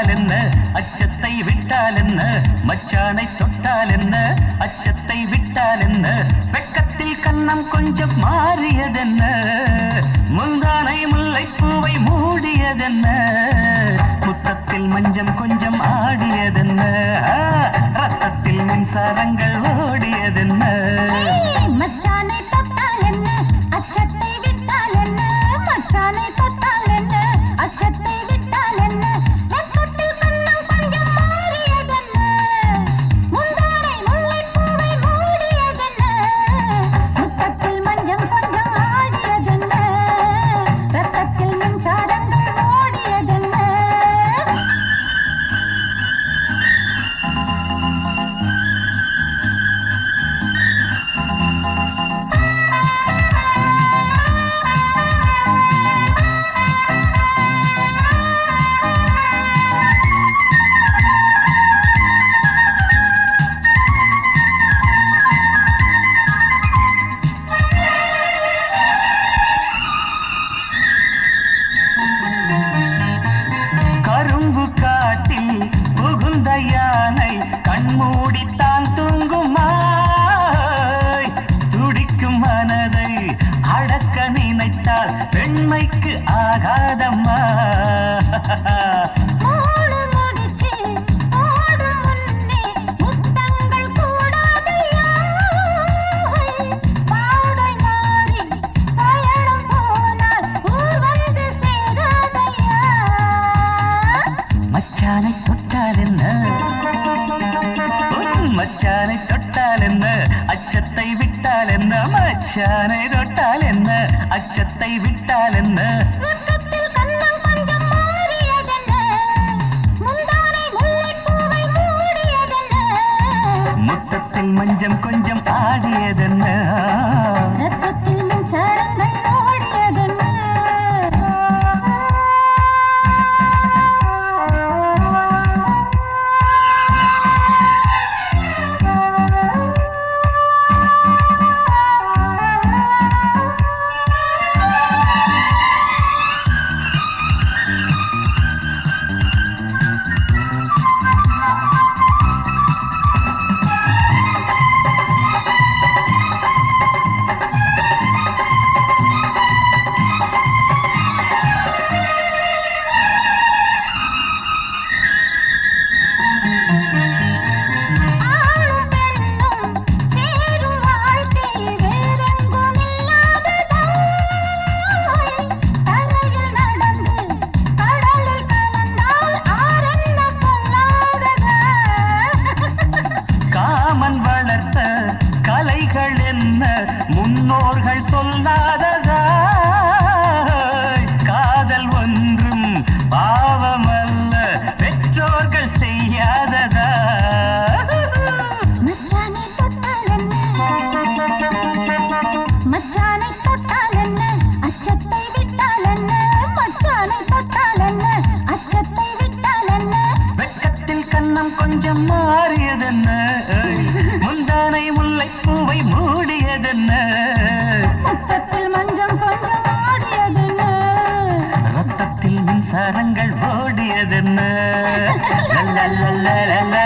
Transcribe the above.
தொட்டால் என்ன அச்சத்தை விட்டால் என்ன மச்சானை தொட்டால் என்ன அச்சத்தை விட்டால் என்ன வெட்கத்தில் கன்னம் கொஞ்சம் மாறியதென்ன முந்தானை முல்லைப்பூவை மூடியதென்ன முத்தத்தில் மஞ்சம் கொஞ்சம் ஆடியதென்ன ரத்தத்தில் மின்சாரங்கள் ஓடியதென்ன மச்சானை தொட்டால் என்ன அச்சத்தை விட்டால் என்ன மச்சானை தொட்டால் என்ன அச்சத்தை விட்டால் என்ன வெட்கத்தில் கன்னம் கொஞ்சம் மாறியதென்ன முந்தானை முல்லைப்பூவை மூடியதென்ன முத்தத்தில் மஞ்சம் கொஞ்சம் ஆடியதென்ன ரத்தத்தில் மின்சாரங்கள் ஓடியதென்ன கரும்பு காட்டில் புகுந்த யானை கண்மூடித்தான் தூங்குமா துடிக்கும் மனதை அடக்க நினைத்தால் பெண்மைக்கு ஆகாதம்மா மூடு முடிச்சு ஓடு முன்னே முத்தங்கள் கூடாதையா பாதை மாறி பயணம் போனால் ஊர் வந்து சேராதையா மச்சானை தொட்டால் என்ன மச்சானை தொட்டால் என்ன அச்சத்தை விட்டால் என்ன மச்சானை தொட்டால் என்ன அச்சத்தை விட்டால் என்ன வெட்கத்தில் கன்னம் கொஞ்சம் மாறியதென்ன முந்தானை முல்லைப்பூவை மூடியதென்ன முத்தத்தில் மஞ்சம் கொஞ்சம் ஆடியதென்ன ரத்தத்தில் மின்சாரங்கள் ஓடியதென்ன ஆணும் பெண்ணும் சேரும் வாழ்க்கை வேறெங்கும் இல்லாததாய் தரையில் நடந்து கடலில் கலந்தால் ஆரென்ன பொல்லாததா காமன் வளர்த்த கலைகள் என்ன முன்னோர்கள் சொல்லாததா காதல் ஒன்றும் பாவமல்ல பெற்றோர்கள் செய்யாததா மச்சானை தொட்டால் என்ன மச்சானை தொட்டால் என்ன அச்சத்தை விட்டால் என்ன மச்சானை தொட்டால் என்ன அச்சத்தை விட்டால் என்ன வெட்கத்தில் கன்னம் கொஞ்சம் மாறியதென்ன முந்தானை முல்லைப்பூவை மூடியதென்ன முத்தத்தில் மஞ்சம் கொஞ்சம் ஆடியதென்ன ரத்தத்தில் மின்சாரங்கள் ஓடியதென்ன லல்லல்லல்லலல்ல.